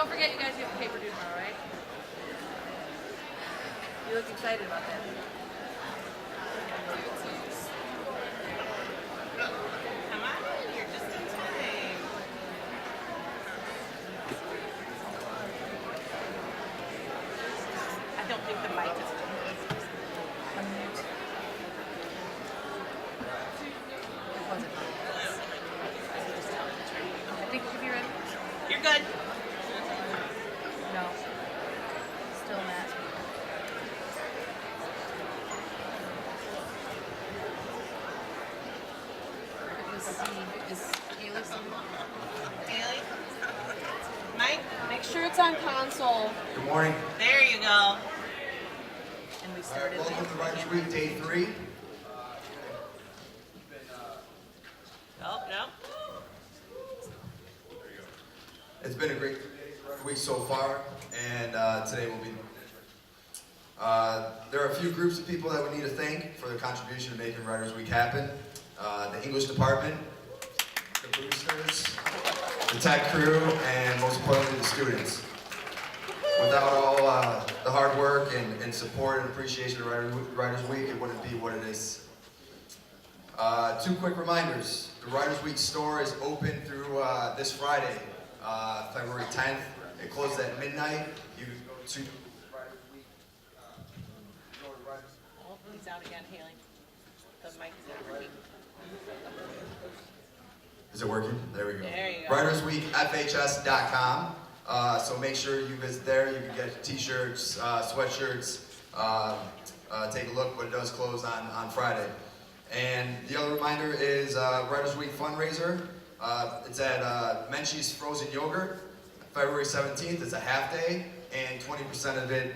don't forget, you guys, you have paper due tomorrow, right? You look excited about that. Come on in, you're just in time. I don't think the mic is Unmute. It wasn't on. I think, have you read? You're good. No. Still Matt. It was C. Is Haley somewhere? Haley? Mike? Make sure it's on console. Good morning. There you go. And we All right, started. welcome to Writers Week, day 3. Oh, no. It's been a great week so far, and today will be no different. There are a few groups of people that we need to thank for their contribution to making Writers Week happen. The English department, the boosters, the tech crew, and most importantly, the students. Without all the hard work and support and appreciation of Writers Week, it wouldn't be what it is. 2 quick reminders. The Writers Week store is open through this Friday, February 10th. It closes at midnight. You can go to Writers Week. Oh, he's out again, Haley. The mic is not working. Is it working? There we go. There you go. WritersWeekFHS.com. So make sure you visit there. You can get t-shirts, sweatshirts. Take a look, but it does close on Friday. And the other reminder is Writers Week fundraiser. It's at Menchie's Frozen Yogurt, February 17th. It's a half day, and 20% of it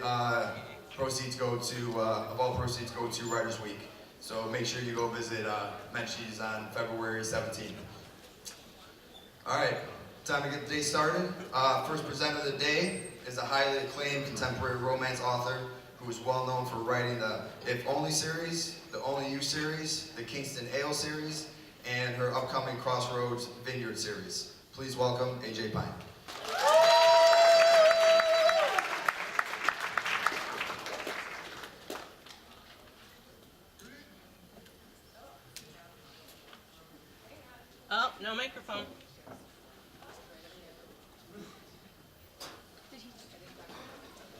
proceeds go to of all proceeds go to Writers Week. So make sure you go visit Menchie's on February 17th. All right, time to get the day started. First presenter of the day is a highly acclaimed contemporary romance author who is well known for writing the If Only series, the Only You series, the Kingston Ale series, and her upcoming Crossroads Vineyard series. Please welcome AJ Pine. Oh, no microphone.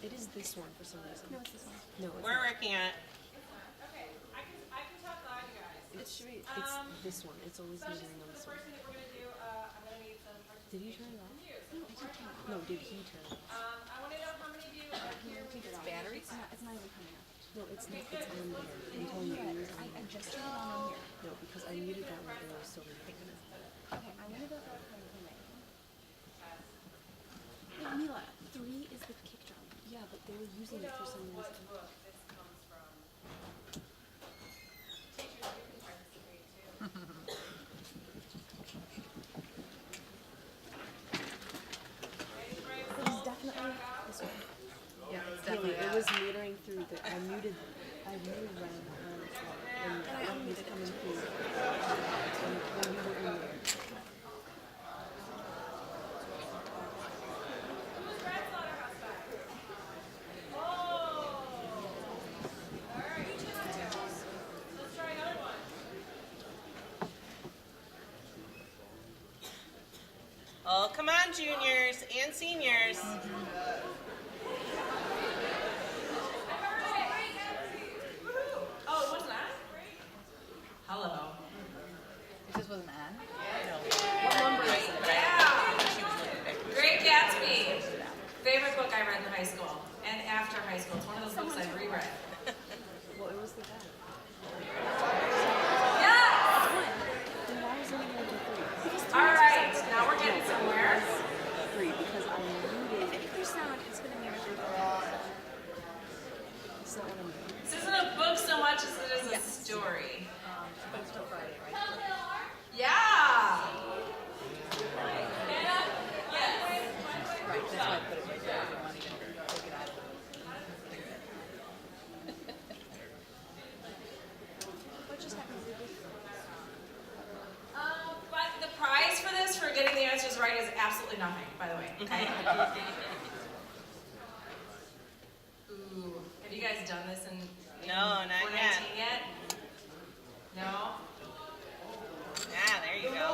It is this one for some reason. No, it's this one. No, it's We're not. working on it. Okay, I can talk loud, you guys. It's this one. It's always So that's metering on just this the one. first thing that we're gonna do. I'm gonna need some Did you turn it off? No, did he turn it off? I wanna know how many of you are here with your Batteries? It's not even coming up. No, it's not. It's on there. I'm telling you, it was on I there. just turned it on here. No, because I muted that one and I was still recording it. Okay, I'm gonna go back and play. Wait, Mila, 3 is the kick drum. Yeah, but they were using it for some what reason. book this comes from. Teachers, you can participate too. It is definitely this one. Yeah, it's Haley, definitely it that. was metering through the. I muted Ryan and that one was coming through when you were in there. Who's Brad Slaughterhouse by? Oh! Alright, let's try another one. Oh, come on, juniors and seniors. Oh, it wasn't that? Hello. It just wasn't on? What number is it? Yeah! Great Gatsby. Favorite book I read in high school and after high school. It's one of those books I've reread. Well, it was the guy. Yes! Then why was it only until 3? All right, now we're getting somewhere. 3 because I muted. If your sound is gonna mirror through It's not what I'm doing. This isn't a book so much as it is a story. But it's still Friday, right? Yeah! Right, that's why I put it right there. I don't want to even take it out of it. What just happened? But the prize for this, for getting the answers right, right is absolutely nothing, by the way, okay? Ooh, have you guys done this in No, not 419 yet? No? Yeah, there you go.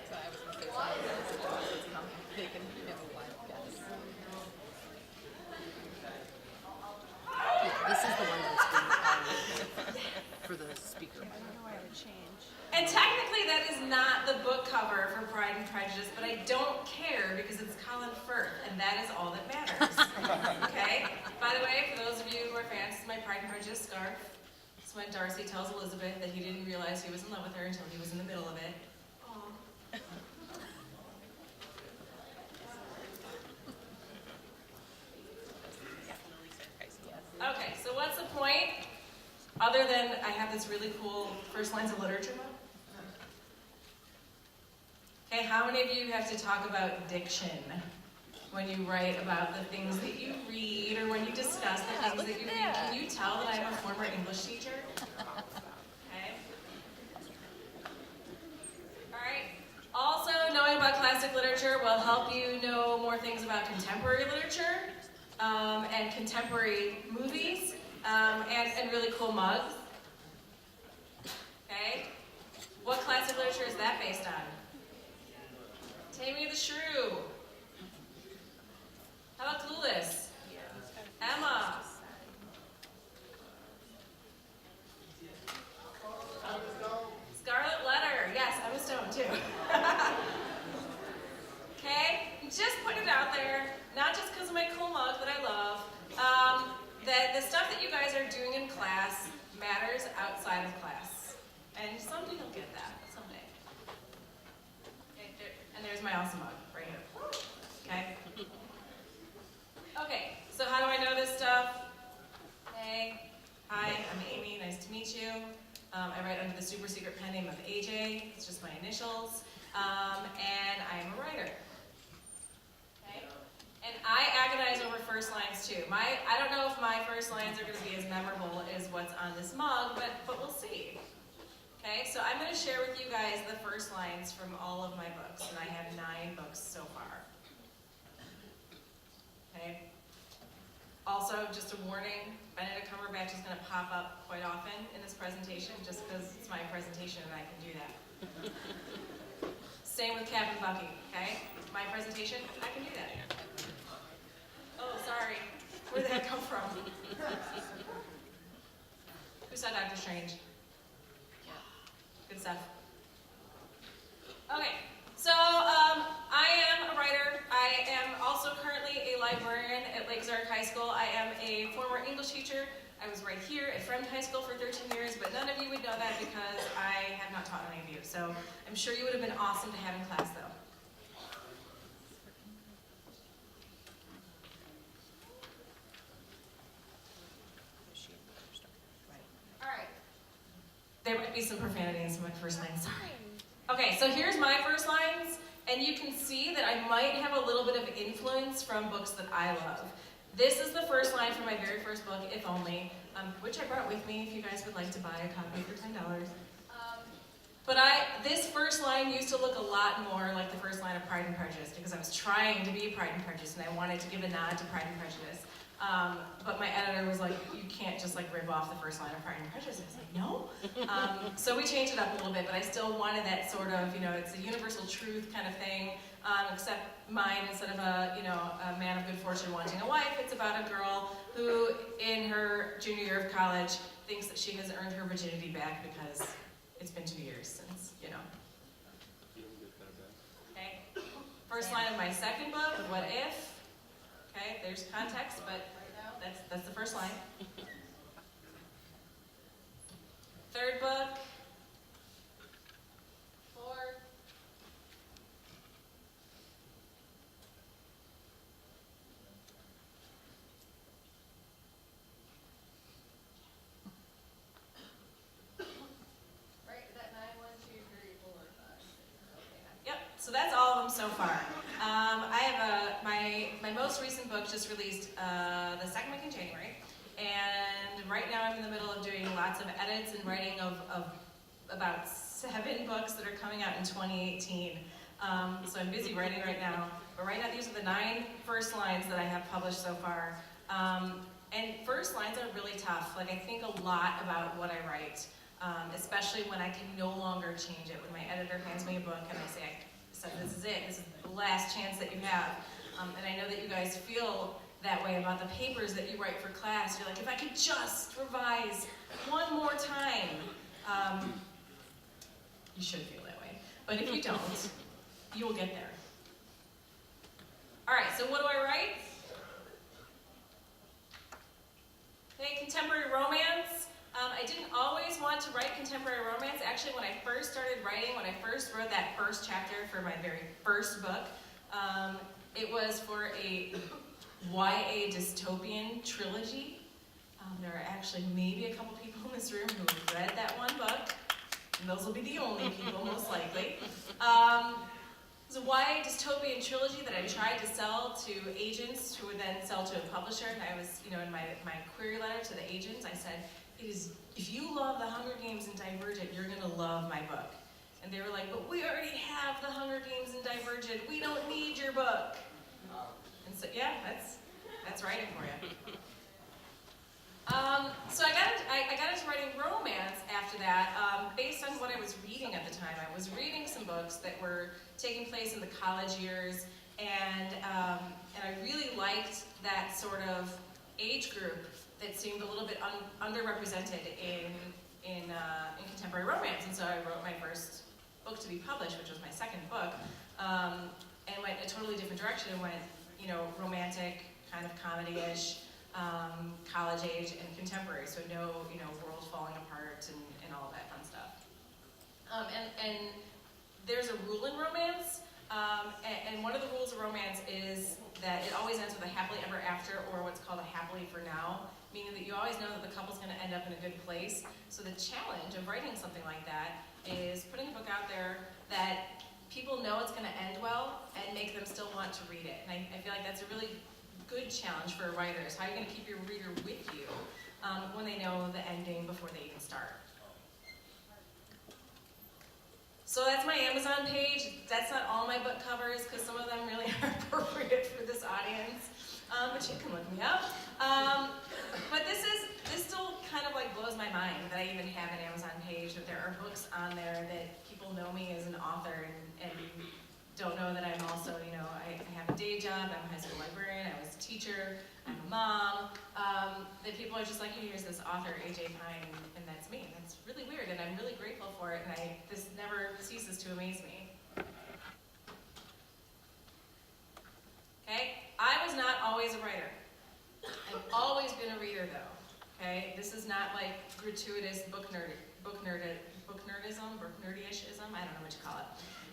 So I was gonna say something else. They can have a wild guess. Yeah, this is the one that's been for the speaker. I don't know why I would change. And technically that is not the book cover for Pride and Prejudice, but I don't care because it's Colin Firth, and that is all that matters. Okay? By the way, for those of you who are fans, this is my Pride and Prejudice scarf. It's when Darcy tells Elizabeth that he didn't realize he was in love with her until he was in the middle of it. Aw. Okay, so what's the point? Other than I have this really cool first lines of literature book. Okay, how many of you have to talk about diction when you write about the things that you read or when you discuss the things that you read? Can you tell that I'm a former English teacher? Okay. All right. Also, knowing about classic literature will help you know more things about contemporary literature and contemporary movies and really cool mugs. Okay. What classic literature is that based on? Taming of the Shrew. How about Clueless? Emma. Scarlet Letter. Yes, Emma Stone too. Okay? Just putting it out there, not just because of my cool mug that I love, that the stuff that you guys are doing in class matters outside of class. And someday you'll get that. Someday. And there's my awesome mug right here. Okay? Okay, so how do I know this stuff? Hey, hi, I'm Amy, nice to meet you. I write under the super secret pen name of AJ, it's just my initials, and I'm a writer. Okay? And I agonize over first lines too. I don't know if my first lines are going to be as memorable as what's on this mug, but we'll see. Okay, so I'm going to share with you guys the first lines from all of my books, and I have 9 books so far. Okay? Also, just a warning, Benedict Cumberbatch is going to pop up quite often in this presentation, just because it's my presentation and I can do that. Same with Captain Bucky, okay? My presentation, I can do that. Oh, sorry. Where did that come from? Who saw Doctor Strange? Good stuff. Okay, so I am a writer. I am also currently a librarian at Lake Ozark High School. I am a former English teacher. I was right here at Fremd High School for 13 years, but none of you would know that because I have not taught any of you. So I'm sure you would have been awesome to have in class though. All right. There might be some profanity in some of my first lines, sorry. Okay, so here's my first lines, and you can see that I might have a little bit of influence from books that I love. This is the first line from my very first book, If Only, which I brought with me if you guys would like to buy a copy for $10. But this first line used to look a lot more like the first line of Pride and Prejudice because I was trying to be Pride and Prejudice and I wanted to give a nod to Pride and Prejudice. But my editor was like, you can't just like rip off the first line of Pride and Prejudice. I was like, no. So we changed it up a little bit, but I still wanted that sort of, it's a universal truth kind of thing, except mine, instead of a man of good fortune wanting a wife, it's about a girl who in her junior year of college thinks that she has earned her virginity back because it's been 2 years since, Okay. First line of my second book, What If? Okay, there's context, but right now, that's the first line. Third book. Fourth. Right, is that 9, 1, 2, 3, 4, 5, 6, okay. Yep, so that's all of them so far. I have my most recent book just released the second week in January, and right now I'm in the middle of doing lots of edits and writing of about 7 books that are coming out in 2018. So I'm busy writing right now. But right now, these are the 9 first lines that I have published so far. And first lines are really tough. Like, I think a lot about what I write, especially when I can no longer change it. When my editor hands me a book and I say, this is it. This is the last chance that you have. And I know that you guys feel that way about the papers that you write for class. You're like, if I could just revise one more time. You should feel that way. But if you don't, you will get there. All right, so what do I write? Okay, contemporary romance. I didn't always want to write contemporary romance. Actually, when I first started writing, when I first wrote that first chapter for my very first book, it was for a YA dystopian trilogy. There are actually maybe a couple people in this room who have read that one book, and those will be the only people, most likely. It was a YA dystopian trilogy that I tried to sell to agents who would then sell to a publisher. And I was, in my query letter to the agents, I said, if you love The Hunger Games and Divergent, you're gonna love my book. And they were like, but we already have The Hunger Games and Divergent. We don't need your book. And so, yeah, that's writing for you. So I got into writing romance after that, based on what I was reading at the time. I was reading some books that were taking place in the college years, and I really liked that sort of age group that seemed a little bit underrepresented in contemporary romance. And so I wrote my first book to be published, which was my second book, and went a totally different direction and went, romantic, kind of comedy-ish, college age and contemporary, so no, world falling apart and all of that fun stuff. And there's a rule in romance, and one of the rules of romance is that it always ends with a happily ever after, or what's called a happily for now, meaning that you always know that the couple's going to end up in a good place. So the challenge of writing something like that is putting a book out there that people know it's going to end well and make them still want to read it. And I feel like that's a really good challenge for writers. How are you going to keep your reader with you when they know the ending before they even start? So that's my Amazon page. That's not all my book covers, because some of them really aren't appropriate for this audience, but you can look me up. But this still kind of like blows my mind that I even have an Amazon page, that there are books on there that people know me as an author and don't know that I'm also, I have a day job, I'm a high school librarian, I was a teacher, I'm a mom, that people are just like, hey, here's this author, A.J. Pine, and that's me. And that's really weird, and I'm really grateful for it, and this never ceases to amaze me. Okay, I was not always a writer. I've always been a reader, though. Okay, this is not like gratuitous book nerdism, I don't know what you call it.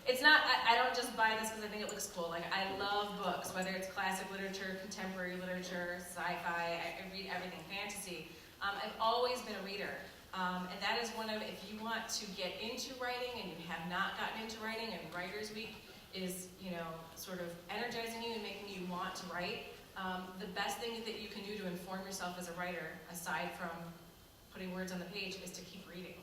It's not, I don't just buy this because I think it looks cool. Like, I love books, whether it's classic literature, contemporary literature, sci-fi, I read everything, fantasy. I've always been a reader. And that is one of, if you want to get into writing and you have not gotten into writing, and Writers Week is, sort of energizing you and making you want to write, the best thing that you can do to inform yourself as a writer, aside from putting words on the page, is to keep reading.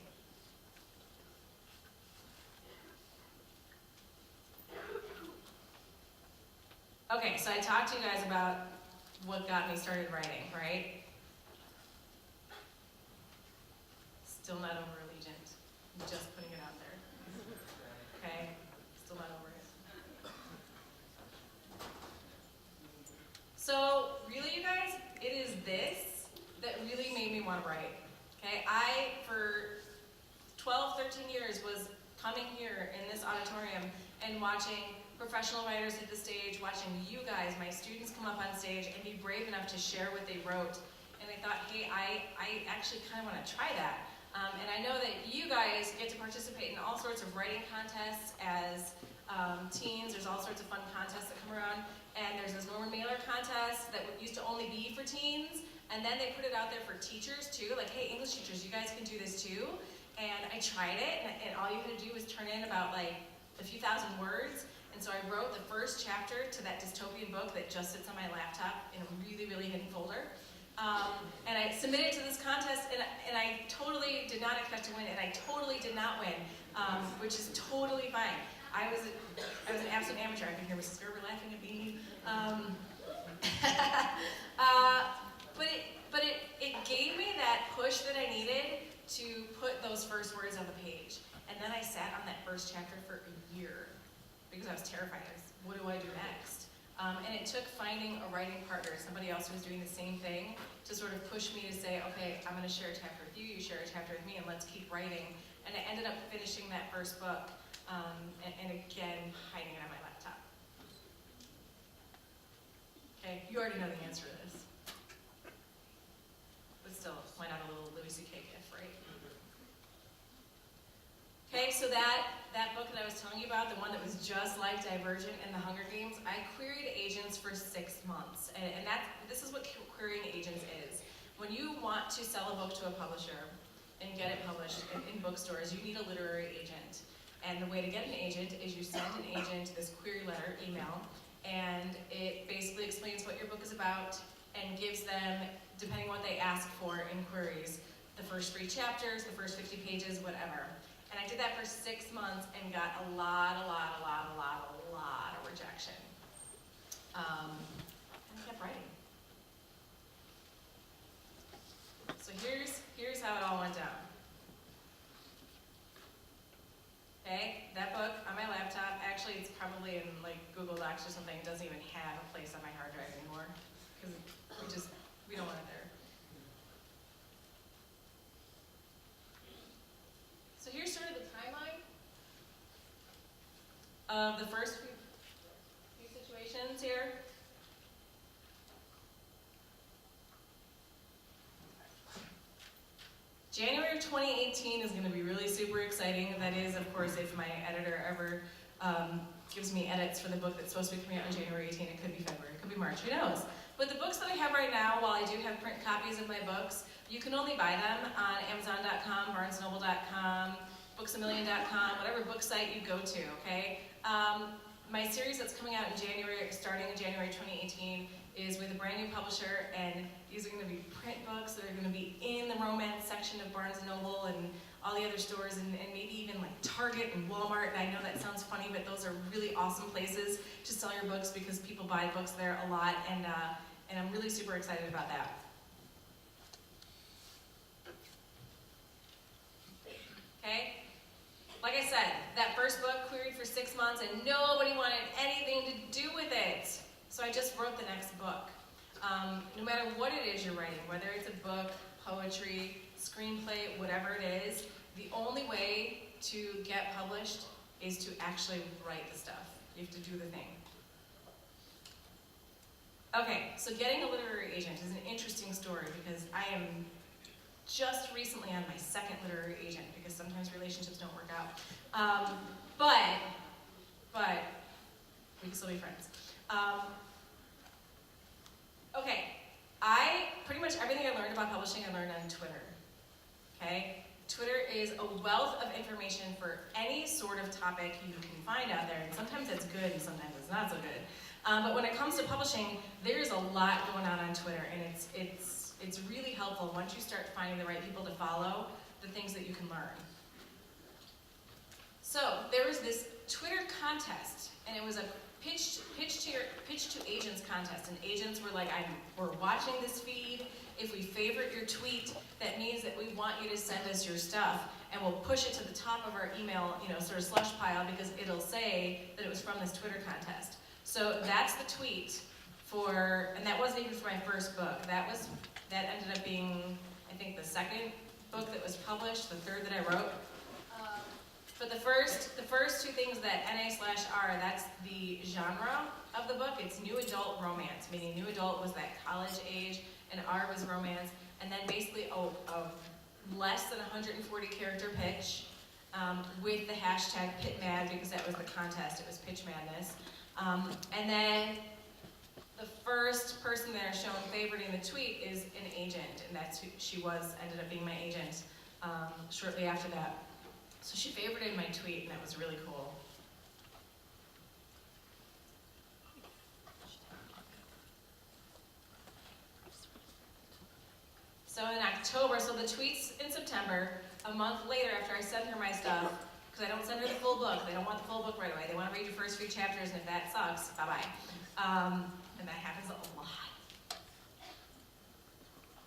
Okay, so I talked to you guys about what got me started writing, right? Still not over Allegiant. I'm just putting it out there. Okay? Still not over it. So, really, you guys, it is this that really made me want to write. Okay? I, for 12, 13 years, was coming here in this auditorium and watching professional writers hit the stage, watching you guys, my students, come up on stage and be brave enough to share what they wrote. And I thought, hey, I actually kind of want to try that. And I know that you guys get to participate in all sorts of writing contests as teens. There's all sorts of fun contests that come around. And there's this Norman Mailer contest that used to only be for teens. And then they put it out there for teachers too. Like, hey, English teachers, you guys can do this too. And I tried it, and all you had to do was turn in about like a few thousand words. And so I wrote the first chapter to that dystopian book that just sits on my laptop in a really, really hidden folder. And I submitted to this contest, and I totally did not expect to win, and I totally did not win, which is totally fine. I was an absolute amateur. I could hear Mrs. Gerber laughing at me. But it gave me that push that I needed to put those first words on the page. And then I sat on that first chapter for a year because I was terrified. What do I do next? And it took finding a writing partner, somebody else who was doing the same thing, to sort of push me to say, okay, I'm going to share a chapter with you, you share a chapter with me, and let's keep writing. And I ended up finishing that first book, and again, hiding it on my laptop. Okay, you already know the answer to this. But still, why not a little Louis C.K. gift, right? Okay, so that book that I was telling you about, the one that was just like Divergent and the Hunger Games, I queried agents for 6 months. And this is what querying agents is. When you want to sell a book to a publisher and get it published in bookstores, you need a literary agent. And the way to get an agent is you send an agent this query letter, email, and it basically explains what your book is about and gives them, depending on what they ask for in queries, the first 3 chapters, the first 50 pages, whatever. And I did that for 6 months and got a lot of rejection. And I kept writing. So here's how it all went down. Okay, that book on my laptop, actually it's probably in like Google Docs or something, it doesn't even have a place on my hard drive anymore, because we don't want it there. So here's sort of the timeline of the first few situations here. January of 2018 is going to be really super exciting. That is, of course, if my editor ever gives me edits for the book that's supposed to be coming out on January 18. It could be February, it could be March, who knows? But the books that I have right now, while I do have print copies of my books, you can only buy them on Amazon.com, BarnesandNoble.com, BooksAMillion.com, whatever book site you go to, okay? My series that's coming out in January, starting in January 2018, is with a brand new publisher, and these are going to be print books that are going to be in the romance section of Barnes & Noble and all the other stores, and maybe even like Target and Walmart. And I know that sounds funny, but those are really awesome places to sell your books because people buy books there a lot, and I'm really super excited about that. Okay? Like I said, that first book queried for 6 months and nobody wanted anything to do with it. So I just wrote the next book. No matter what it is you're writing, whether it's a book, poetry, screenplay, whatever it is, the only way to get published is to actually write the stuff. You have to do the thing. Okay, so getting a literary agent is an interesting story because I am just recently on my second literary agent because sometimes relationships don't work out. But we can still be friends. Okay, pretty much everything I learned about publishing I learned on Twitter. Okay, Twitter is a wealth of information for any sort of topic you can find out there, and sometimes it's good and sometimes it's not so good. But when it comes to publishing, there's a lot going on Twitter, and it's really helpful once you start finding the right people to follow, the things that you can learn. So there was this Twitter contest, and it was a pitch to agents contest, and agents were like, we're watching this feed. If we favorite your tweet, that means that we want you to send us your stuff, and we'll push it to the top of our email, sort of slush pile, because it'll say that it was from this Twitter contest. So that's the tweet and that wasn't even for my first book. That ended up being, I think, the second book that was published, the third that I wrote. But the first two things that NA/R, that's the genre of the book. It's new adult romance, meaning new adult was that college age, and R was romance, and then basically a less than 140 character pitch with the hashtag PitMad because that was the contest. It was Pitch Madness. And then the first person there shown favoriting the tweet is an agent, and that's who she ended up being my agent shortly after that. So she favorited my tweet, and that was really cool. So in October, so the tweet's in September, a month later after I sent her my stuff, because I don't send her the full book. They don't want the full book right away. They want to read your first few chapters, and if that sucks, bye-bye. And that happens a lot.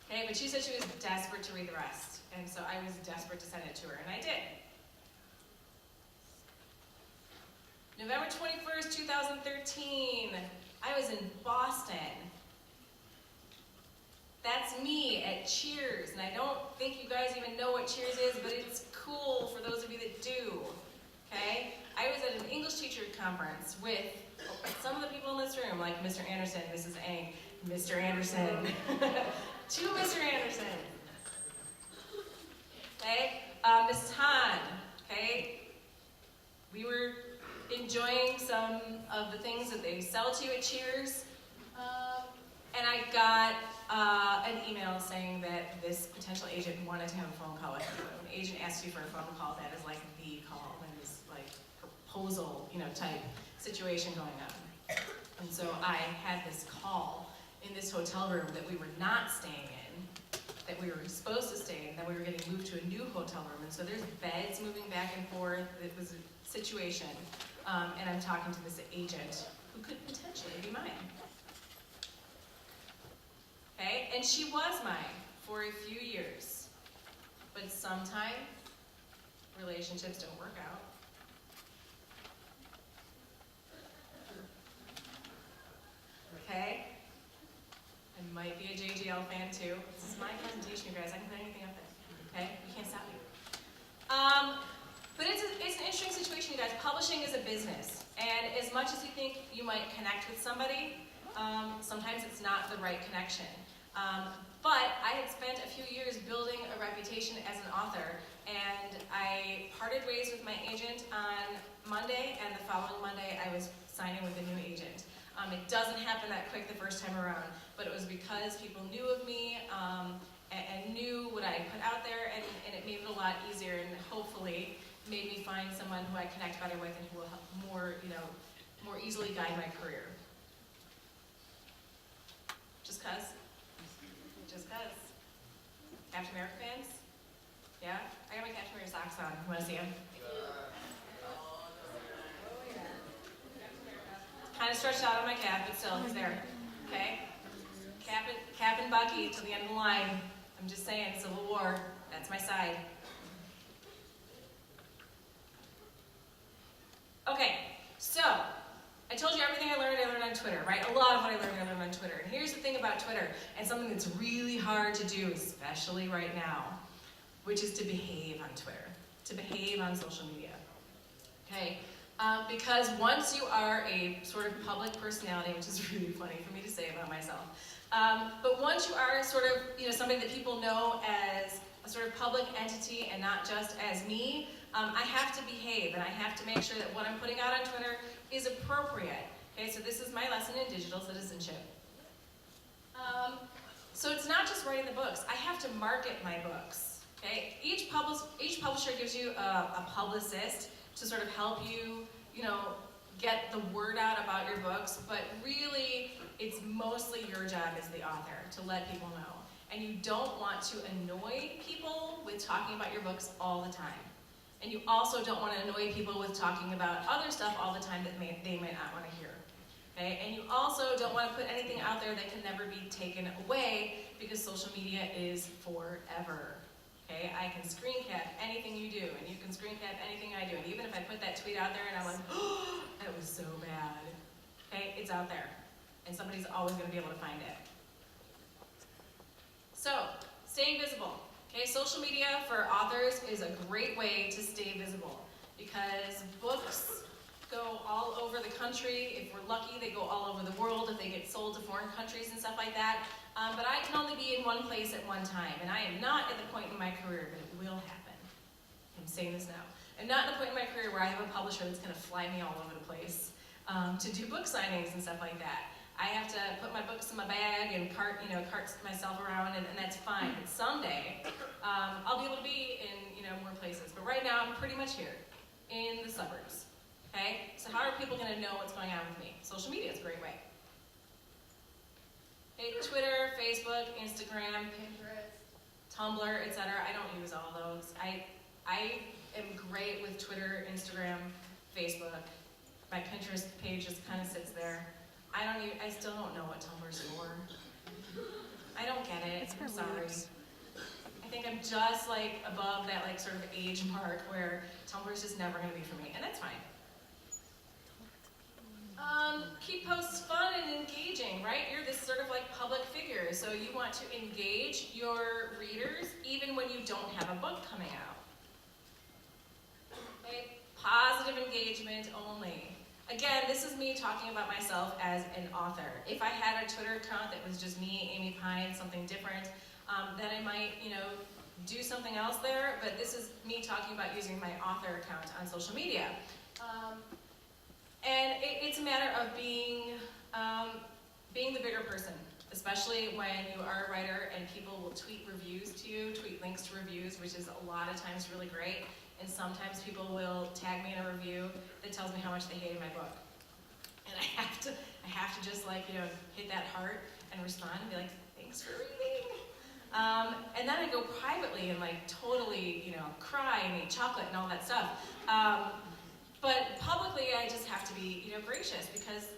Okay, but she said she was desperate to read the rest, and so I was desperate to send it to her, and I did. November 21st, 2013, I was in Boston. That's me at Cheers, and I don't think you guys even know what Cheers is, but it's cool for those of you that do, okay? I was at an English teacher conference with some of the people in this room, like Mr. Anderson, Mrs. Eng, Mr. Anderson, to Mr. Anderson, okay? Mrs. Hahn, okay? We were enjoying some of the things that they sell to you at Cheers, and I got an email saying that this potential agent wanted to have a phone call with you. When an agent asks you for a phone call, that is like the call, and this like proposal, type situation going on. And so I had this call in this hotel room that we were not staying in, that we were supposed to stay in, that we were getting moved to a new hotel room. And so there's beds moving back and forth. It was a situation, and I'm talking to this agent who could potentially be mine. Okay, and she was mine for a few years, but sometimes relationships don't work out. Okay, I might be a JGL fan too. This is my presentation, you guys. I can put anything up there. Okay, you can't stop me. But it's an interesting situation, you guys. Publishing is a business, and as much as you think you might connect with somebody, sometimes it's not the right connection. But I had spent a few years building a reputation as an author, and I parted ways with my agent on Monday, and the following Monday I was signing with a new agent. It doesn't happen that quick the first time around, but it was because people knew of me and knew what I put out there, and it made it a lot easier, and hopefully made me find someone who I connect better with and who will help more easily guide my career. Just cause. Just cause. Captain America fans? Yeah? I got my Captain America socks on. You wanna see them? Kind of stretched out on my cap, but still, he's there. Okay? Cap and Bucky till the end of the line. I'm just saying, Civil War, that's my side. Okay, so, I told you everything I learned on Twitter, right? A lot of what I learned on Twitter. And here's the thing about Twitter, and something that's really hard to do, especially right now, which is to behave on Twitter, to behave on social media, okay? Because once you are a sort of public personality, which is really funny for me to say about myself, but once you are sort of, somebody that people know as a sort of public entity and not just as me, I have to behave, and I have to make sure that what I'm putting out on Twitter is appropriate. Okay, so this is my lesson in digital citizenship. So it's not just writing the books. I have to market my books. Okay, each publisher gives you a publicist to sort of help you, get the word out about your books. But really, it's mostly your job as the author to let people know. And you don't want to annoy people with talking about your books all the time. And you also don't want to annoy people with talking about other stuff all the time that they might not want to hear. Okay? And you also don't want to put anything out there that can never be taken away, because social media is forever. Okay? I can screen cap anything you do, and you can screen cap anything I do. And even if I put that tweet out there and I'm like, oh, that was so bad. Okay? It's out there. And somebody's always going to be able to find it. So, staying visible. Okay, social media for authors is a great way to stay visible, because books go all over the country. If we're lucky, they go all over the world if they get sold to foreign countries and stuff like that. But I can only be in one place at one time, and I am not at the point in my career, but it will happen. I'm saying this now. I'm not at the point in my career where I have a publisher that's going to fly me all over the place to do book signings and stuff like that. I have to put my books in my bag and cart myself around, and that's fine. But someday, I'll be able to be in more places. But right now, I'm pretty much here in the suburbs. Okay? So how are people going to know what's going on with me? Social media is a great way. Okay, Twitter, Facebook, Instagram, Pinterest, Tumblr, etc. I don't use all those. I am great with Twitter, Instagram, Facebook. My Pinterest page just kind of sits there. I still don't know what Tumblr's for. I don't get it. It's for I'm sorry. weirdos. I think I'm just like above that like sort of age mark where Tumblr's just never gonna be for me, and that's fine. Keep posts fun and engaging, right? You're this sort of like public figure, so you want to engage your readers even when you don't have a book coming out. Okay? Positive engagement only. Again, this is me talking about myself as an author. If I had a Twitter account that was just me, Amy Pine, something different, then I might, do something else there, but this is me talking about using my author account on social media. And it's a matter of being the bigger person, especially when you are a writer and people will tweet reviews to you, tweet links to reviews, which is a lot of times really great. And sometimes people will tag me in a review that tells me how much they hated my book. And I have to just like, hit that heart and respond and be like, thanks for reading. And then I go privately and like totally, cry and eat chocolate and all that stuff. But publicly, I just have to be, gracious because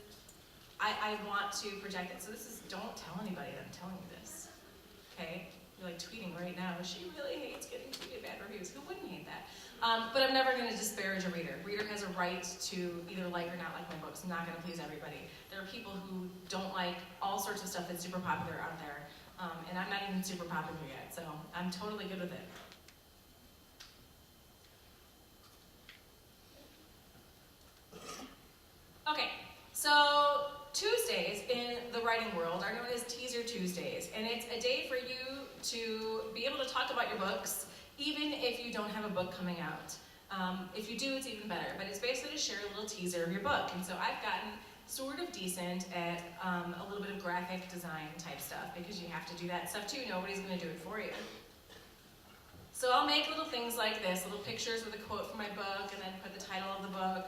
I want to project it. So this is, don't tell anybody that I'm telling you this, okay? You're like tweeting right now, she really hates getting tweeted bad reviews. Who wouldn't hate that? But I'm never gonna disparage a reader. Reader has a right to either like or not like my books. I'm not gonna please everybody. There are people who don't like all sorts of stuff that's super popular out there. And I'm not even super popular yet, so I'm totally good with it. Okay, so Tuesdays in the writing world are known as Teaser Tuesdays, and it's a day for you to be able to talk about your books, even if you don't have a book coming out. If you do, it's even better, but it's basically to share a little teaser of your book, and so I've gotten sort of decent at a little bit of graphic design type stuff, because you have to do that stuff too. Nobody's going to do it for you. So I'll make little things like this, little pictures with a quote from my book, and then put the title of the book,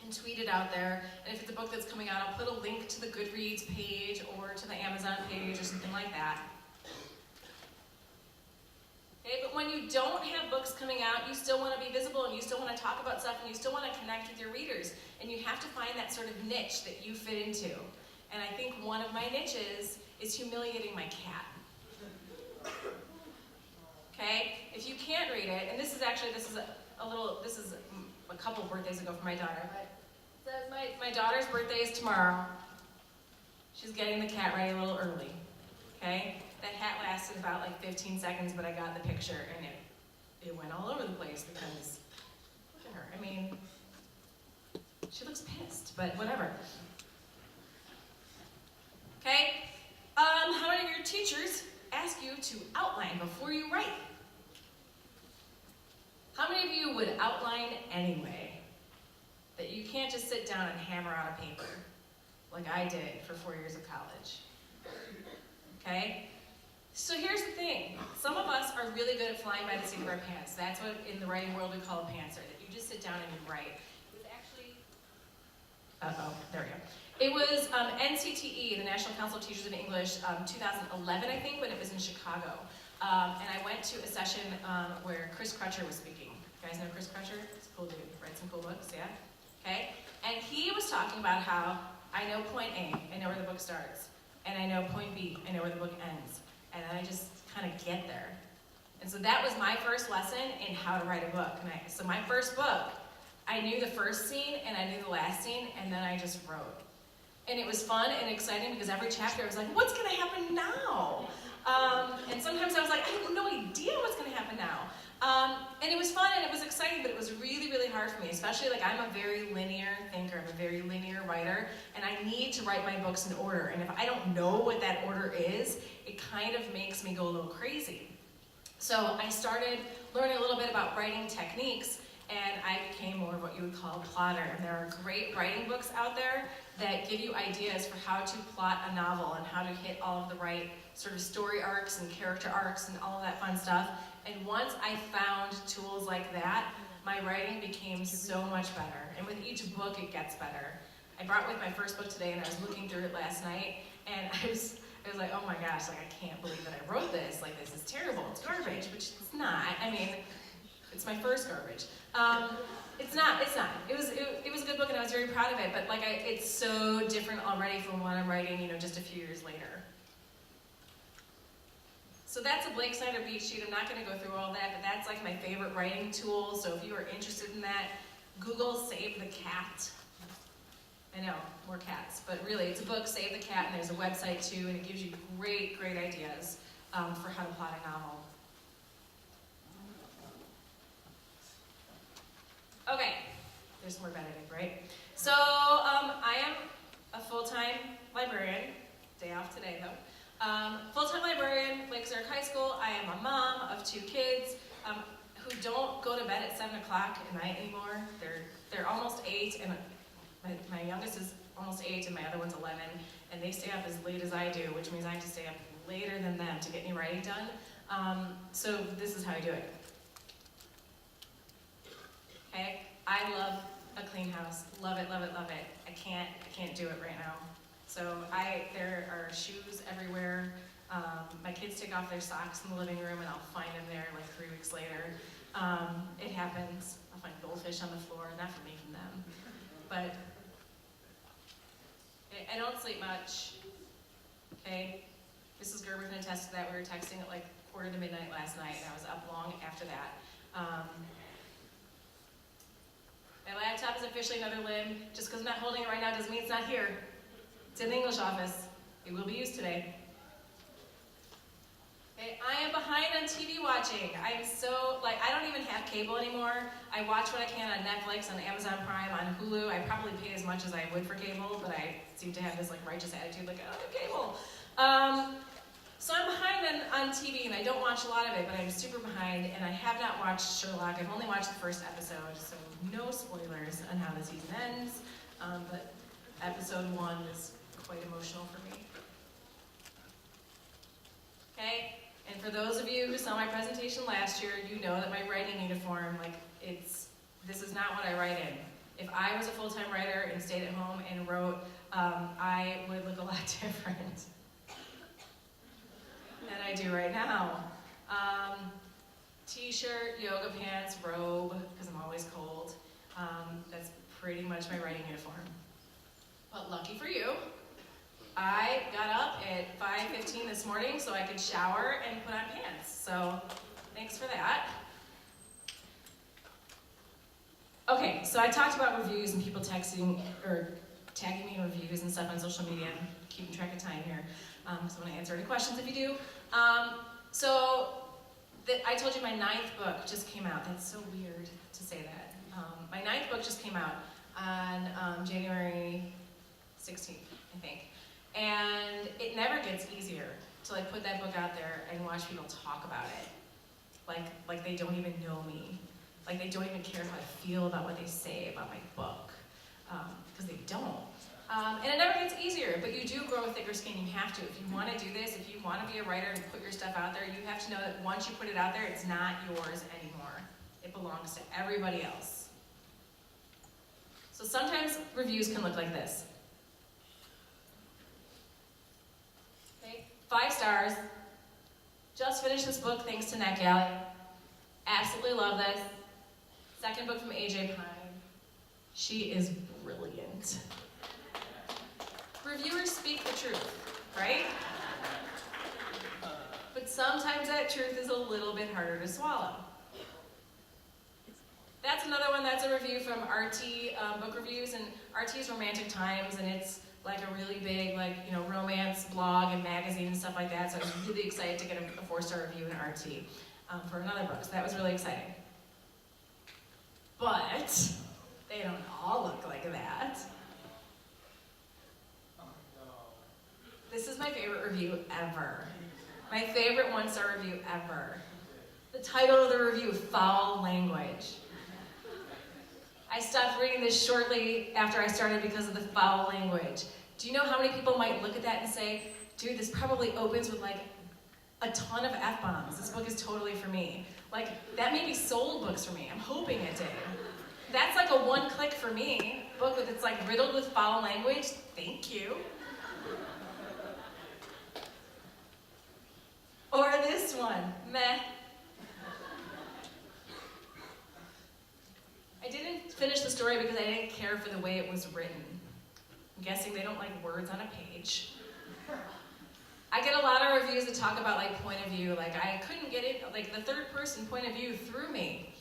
and tweet it out there. And if it's a book that's coming out, I'll put a link to the Goodreads page or to the Amazon page or something like that. Okay, but when you don't have books coming out, you still want to be visible and you still want to talk about stuff and you still want to connect with your readers. And you have to find that sort of niche that you fit into. And I think one of my niches is humiliating my cat. Okay, if you can't read it, and this is a couple birthdays ago for my daughter, but it says my daughter's birthday is tomorrow. She's getting the cat ready a little early, okay? That hat lasted about like 15 seconds, but I got the picture and it went all over the place because, look at her, I mean, she looks pissed, but whatever. Okay, how many of your teachers ask you to outline before you write? How many of you would outline anyway? That you can't just sit down and hammer out a paper like I did for 4 years of college. Okay? So here's the thing. Some of us are really good at flying by the seat of our pants. That's what in the writing world we call a pantser, that you just sit down and you write. It was actually, there we go. It was NCTE, the National Council of Teachers of English, 2011, I think, when it was in Chicago. And I went to a session where Chris Crutcher was speaking. You guys know Chris Crutcher? He's a cool dude, writes some cool books, yeah? Okay? And he was talking about how I know point A, I know where the book starts. And I know point B, I know where the book ends. And then I just kind of get there. And so that was my first lesson in how to write a book. So my first book, I knew the first scene and I knew the last scene, and then I just wrote. And it was fun and exciting because every chapter I was like, what's gonna happen now? And sometimes I was like, I have no idea what's gonna happen now. And it was fun and it was exciting, but it was really, really hard for me, especially like I'm a very linear thinker, I'm a very linear writer, and I need to write my books in order. And if I don't know what that order is, it kind of makes me go a little crazy. So I started learning a little bit about writing techniques, and I became more of what you would call a plotter. And there are great writing books out there that give you ideas for how to plot a novel and how to hit all of the right sort of story arcs and character arcs and all of that fun stuff. And once I found tools like that, my writing became so much better. And with each book, it gets better. I brought with my first book today, and I was looking through it last night, and I was like, oh my gosh, like I can't believe that I wrote this. Like, this is terrible, it's garbage, which it's not. I mean, It's my first garbage. It's not. It was a good book, and I was very proud of it. But like, it's so different already from what I'm writing, just a few years later. So that's a Blake Snyder beat sheet. I'm not going to go through all that, but that's like my favorite writing tool. So if you are interested in that, Google Save the Cat. I know, more cats, but really it's a book, Save the Cat, and there's a website too, and it gives you great ideas for how to plot a novel. Okay, there's more about editing, right? So I am a full-time librarian, day off today though. Full-time librarian, Lake Zurich High School. I am a mom of 2 kids who don't go to bed at 7 o'clock at night anymore. They're almost 8, and my youngest is almost 8, and my other one's 11, and they stay up as late as I do, which means I have to stay up later than them to get any writing done. So this is how I do it. Okay, I love a clean house. Love it, love it, love it. I can't do it right now. So there are shoes everywhere. My kids take off their socks in the living room, and I'll find them there like 3 weeks later. It happens. I'll find goldfish on the floor, not from me, from them. But I don't sleep much. Okay, Mrs. Gerber can attest to that. We were texting at like 1:45 last night, and I was up long after that. My laptop is officially another limb. Just because I'm not holding it right now doesn't mean it's not here. It's in the English office. It will be used today. Okay, I am behind on TV watching. I'm so, I don't even have cable anymore. I watch what I can on Netflix, on Amazon Prime, on Hulu. I probably pay as much as I would for cable, but I seem to have this righteous attitude, I don't have cable. So I'm behind on TV, and I don't watch a lot of it, but I'm super behind, and I have not watched Sherlock. I've only watched the first episode, so no spoilers on how the season ends, but episode 1 is quite emotional for me. Okay, and for those of you who saw my presentation last year, you know that my writing uniform, this is not what I write in. If I was a full-time writer and stayed at home and wrote, I would look a lot different than I do right now. T-shirt, yoga pants, robe, because I'm always cold. That's pretty much my writing uniform. But lucky for you, I got up at 5:15 this morning so I could shower and put on pants. So thanks for that. Okay, so I talked about reviews and people texting or tagging me in reviews and stuff on social media. I'm keeping track of time here, so I want to answer any questions if you do. I told you my 9th book just came out. That's so weird to say that. My 9th book just came out on January 16th, I think. And it never gets easier to put that book out there and watch people talk about it. Like they don't even know me. Like they don't even care how I feel about what they say about my book. Because they don't. And it never gets easier, but you do grow a thicker skin. You have to. If you want to do this, if you want to be a writer and put your stuff out there, you have to know that once you put it out there, it's not yours anymore. It belongs to everybody else. So sometimes reviews can look like this. Okay, 5 stars. Just finished this book thanks to NetGalley. Absolutely love this. Second book from AJ Pine. She is brilliant. Reviewers speak the truth, right? But sometimes that truth is a little bit harder to swallow. That's another one. That's a review from RT Book Reviews, and RT is Romantic Times, and it's like a really big romance blog and magazine and stuff like that. So I was really excited to get a 4-star review in RT for another book. So that was really exciting. But they don't all look like that. This is my favorite review ever. My favorite 1-star review ever. The title of the review, Foul Language. I stopped reading this shortly after I started because of the foul language. Do you know how many people might look at that and say, dude, this probably opens with a ton of F-bombs. This book is totally for me. That maybe sold books for me. I'm hoping it did. That's a 1-click for me. Book that's riddled with foul language. Thank you. Or this one, meh. I didn't finish the story because I didn't care for the way it was written. I'm guessing they don't like words on a page. I get a lot of reviews that talk about like point of view, like I couldn't get it, like the third person point of view threw me,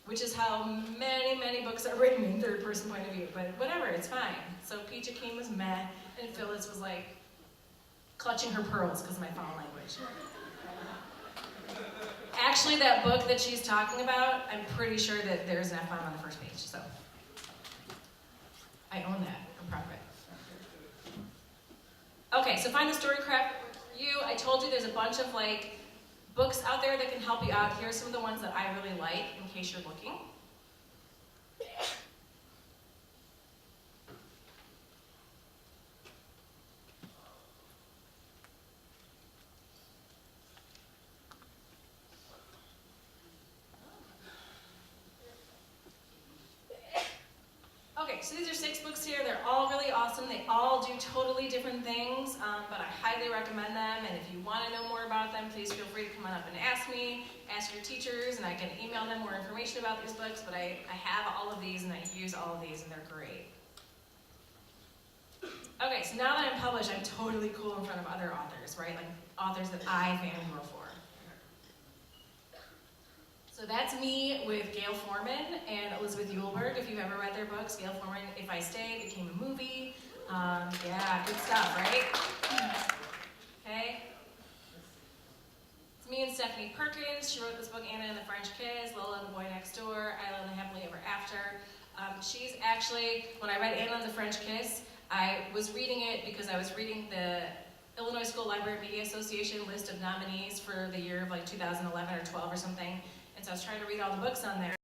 which is how many books are written in third person point of view, but whatever, it's fine. So Peacha King was meh, and Phyllis was like clutching her pearls because of my foul language. Actually, that book that she's talking about, I'm pretty sure that there's an F-bomb on the first page, so I own that. I'm proud of it. Okay, so find the story craft for you. I told you there's a bunch of like books out there that can help you out. Here's some of the ones that I really like, in case you're looking. Okay, so these are 6 books here. They're all really awesome. They all do totally different things, but I highly recommend them. And if you want to know more about them, please feel free to come on up and ask me, ask your teachers, and I can email them more information about these books. But I have all of these, and I use all of these, and they're great. Okay, so now that I'm published, I'm totally cool in front of other authors, right? Like authors that I fangirl for. So that's me with Gail Foreman and Elizabeth Eulberg. If you've ever read their books, Gail Foreman, If I Stay, became a movie. Yeah, good stuff, right? Okay. It's me and Stephanie Perkins. She wrote this book, Anna and the French Kiss, Lola and the Boy Next Door, I Love and Happily Ever After. She's actually, when I read Anna and the French Kiss, I was reading it because I was reading the Illinois School Library Media Association list of nominees for the year of like 2011 or 12 or something. And so I was trying to read all the books on there.